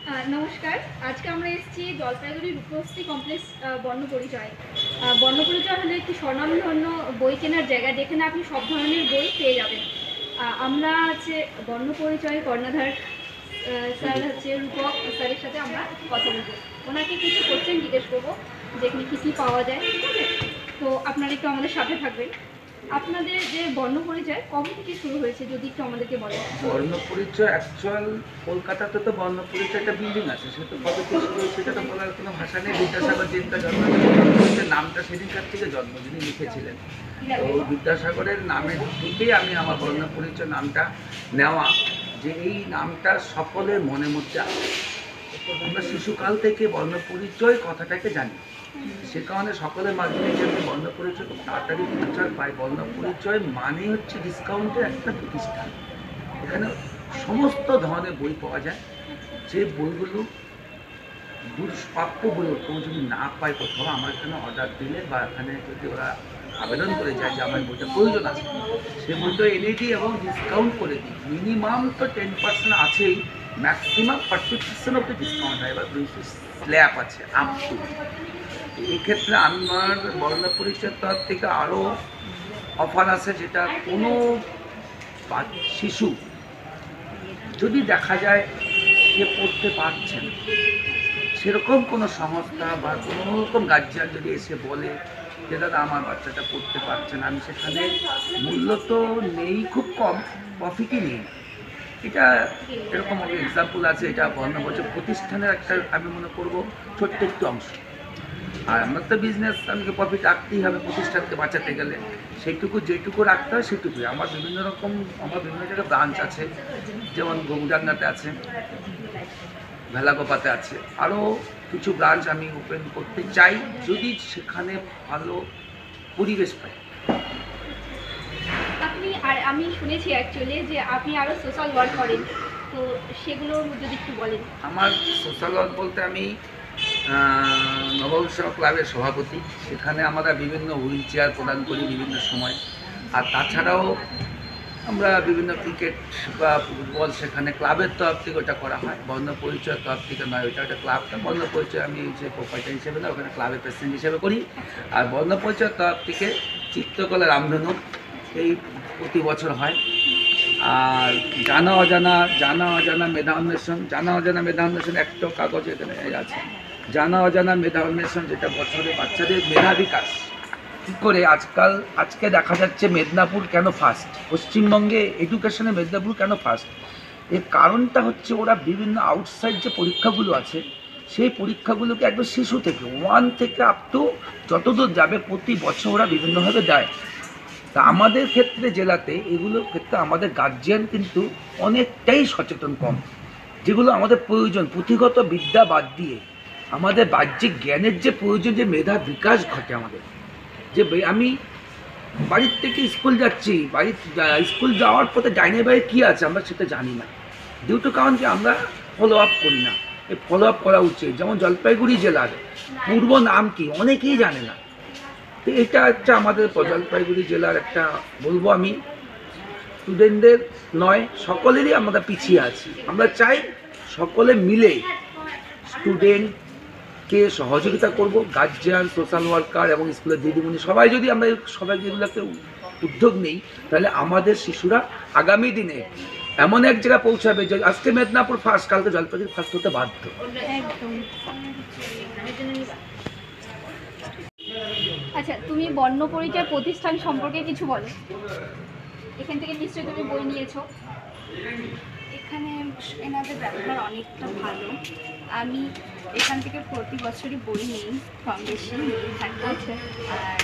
নমস্কার। আজকে আমরা এসেছি জলপাইগুড়ি রূপশ্রী কমপ্লেক্স বর্ণপরিচয়। বর্ণপরিচয় হলো একটি স্বনামধন্য বই কেনার জায়গা, যেখানে আপনি সব ধরনের বই পেয়ে যাবেন। আমরা হচ্ছে বর্ণপরিচয় কর্ণধার স্যার হচ্ছে রূপক স্যারের সাথে আমরা কথা বলবো। ওনাকে কিছু কোশ্চেন জিজ্ঞেস করবো যেখানে কী কী পাওয়া যায়, ঠিক আছে? তো আপনারা একটু আমাদের সাথে থাকবেন। আপনাদের যে বর্ণপরিচয় কবে থেকে শুরু হয়েছে যদি একটু আমাদেরকে বলেন। বর্ণপরিচয় অ্যাকচুয়াল কলকাতাতে তো বর্ণপরিচয় একটা বিল্ডিং আছে, সে তো কবে থেকে শুরু হয়েছে সেটা তো বলার কোনো ভাষা নেই। বিদ্যাসাগর যেদিনটা জন্ম, বর্ণপরিচয় নামটা সেদিনকার থেকে জন্ম যিনি লিখেছিলেন, তো বিদ্যাসাগরের নামের থেকেই আমি আমার বর্ণপরিচয় নামটা নেওয়া, যে এই নামটা সকলের মনের মধ্যে আছে। আমরা শিশুকাল থেকে বর্ণপরিচয় কথাটাকে জানি, সে কারণে সকলের মাধ্যমে যে আমি বর্ণপরিচয় খুব তাড়াতাড়ি প্রচার পাই। বর্ণপরিচয় মানে হচ্ছে ডিসকাউন্টের একটা প্রতিষ্ঠান। এখানে সমস্ত ধরনের বই পাওয়া যায়, যে বইগুলো দুষ্প্রাপ্য বইও কেউ যদি না পায় কোথাও, আমার এখানে অর্ডার দিলে বা এখানে যদি ওরা আবেদন করে যায় যে আমার বইটা প্রয়োজন আছে, সে বইটা এনে দিই এবং ডিসকাউন্ট করে দিই। মিনিমাম তো 10% আছেই, ম্যাক্সিমাম 40% অব্দি ডিসকাউন্ট হয়, এবার স্ল্যাব আছে আপ টু। এক্ষেত্রে আমার বর্ণপরিচয়ের তরফ থেকে আরও অফার আছে, যেটা কোনো শিশু যদি দেখা যায় সে পড়তে পারছেন, সেরকম কোনো সংস্থা বা কোনো রকম গার্জিয়ান যদি এসে বলে যে দাদা আমার বাচ্চাটা পড়তে পারছে না, আমি সেখানে মূল্য তো নেই, খুব কম, প্রফিটই নেই। এটা এরকম এক্সাম্পল আছে। এটা বর্ণপরিচয় প্রতিষ্ঠানের একটা আমি মনে করবো ছোট্ট একটু অংশ। আর আমার তো বিজনেস, আমাকে প্রফিট রাখতেই হবে প্রতিষ্ঠানকে বাঁচাতে গেলে, সেইটুকু যেটুকু রাখতে হয় সেটুকুই। আমার বিভিন্ন জায়গায় ব্রাঞ্চ আছে, যেমন গৌরাঙ্গাতে আছে, ভেলাগোপাতে আছে, আরও কিছু ব্রাঞ্চ আমি ওপেন করতে চাই যদি সেখানে ভালো পরিবেশ পাই। আমি শুনেছি অ্যাকচুয়ালি যে আপনি আরও সোশ্যাল ওয়ার্ক করেন, তো সেগুলো যদি একটু বলেন। আমার সোশ্যাল ওয়ার্ক বলতে আমি নবউৎসব ক্লাবের সভাপতি, সেখানে আমরা বিভিন্ন হুইল চেয়ার প্রদান করি বিভিন্ন সময়। আর তাছাড়াও আমরা বিভিন্ন ক্রিকেট বা ফুটবল সেখানে ক্লাবের তরফ থেকে ওটা করা হয়, বর্ণপরিচয়ের তরফ থেকে নয়। ওইটা একটা ক্লাব না, বর্ণপরিচয় আমি যে প্রোপাইটার হিসেবে না, ওখানে ক্লাবের প্রেসিডেন্ট হিসেবে করি। আর বর্ণপরিচয়ের তরফ থেকে চিত্রকলা রামধনু এই প্রতি বছর হয়। আর জানা অজানা মেধা অন্বেষণ একটা কাগজ এখানে আছে, জানা অজানা মেধা অন্বেষণ, যেটা বছরে বাচ্চাদের মেধা বিকাশ কী করে। আজকে দেখা যাচ্ছে মেদিনীপুর কেন ফার্স্ট, পশ্চিমবঙ্গে এডুকেশনে মেদিনীপুর কেন ফার্স্ট, এর কারণটা হচ্ছে ওরা বিভিন্ন আউটসাইড যে পরীক্ষাগুলো আছে, সেই পরীক্ষাগুলোকে একদম শিশু থেকে 1 থেকে আপ টু যতদূর যাবে প্রতি বছর ওরা বিভিন্নভাবে দেয়। তা আমাদের ক্ষেত্রে জেলাতে এগুলোর ক্ষেত্রে আমাদের গার্জিয়ান কিন্তু অনেকটাই সচেতন কম। যেগুলো আমাদের প্রয়োজন, পুঁথিগত বিদ্যা বাদ দিয়ে আমাদের বাহ্যিক জ্ঞানের যে প্রয়োজন, যে মেধার বিকাশ ঘটে আমাদের, যে আমি বাড়ির থেকে স্কুল যাচ্ছি, স্কুল যাওয়ার পথে ডাইনে বাইরে কী আছে আমরা সেটা জানি না, দুটো কারণ যে আমরা ফলো আপ করি না। এই ফলো আপ করা উচিত। যেমন জলপাইগুড়ি জেলার পূর্ব নাম কি অনেকেই জানে না, তো এটা হচ্ছে আমাদের জলপাইগুড়ি জেলার একটা, বলবো আমি, স্টুডেন্টদের নয় সকলেরই আমরা পিছিয়ে আছি। আমরা চাই সকলে মিলে স্টুডেন্টকে সহযোগিতা করব, গার্জিয়ান, সোশ্যাল ওয়ার্কার এবং স্কুলের দিদিমণি সবাই যদি আমরা এগুলোকে উদ্যোগ নিই, তাহলে আমাদের শিশুরা আগামী দিনে এমন এক জায়গায় পৌঁছাবে যে আজকে মেদিনীপুর ফার্স্ট, কালকে জলপাইগুড়ি ফার্স্ট হতে বাধ্য। আচ্ছা, তুমি বর্ণপরিচয় প্রতিষ্ঠান সম্পর্কে কিছু বলো। এখান থেকে নিশ্চয়ই তুমি বই নিয়েছো। এখানে এনাদের ব্যবহার অনেকটা ভালো। আমি এখান থেকে প্রতি বছরই বই নিই, কম বেশি নিয়ে থাকি। আর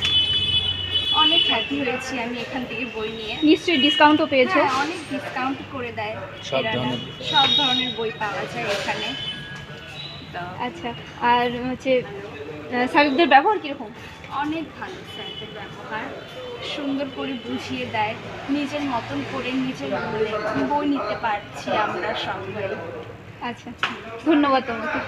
অনেক হ্যাপি হয়েছি আমি এখান থেকে বই নিয়ে। নিশ্চয়ই ডিসকাউন্টও পেয়েছো। অনেক ডিসকাউন্ট করে দেয়, সব ধরনের বই পাওয়া যায় এখানে। তো আচ্ছা, আর হচ্ছে স্যারদের ব্যবহার কীরকম? অনেক ভালো স্যারদের ব্যবহার, সুন্দর করে বুঝিয়ে দেয়, নিজের মতন করে নিজের বই নিতে পারছি আমরা সবাই। আচ্ছা, ধন্যবাদ তোমাকে।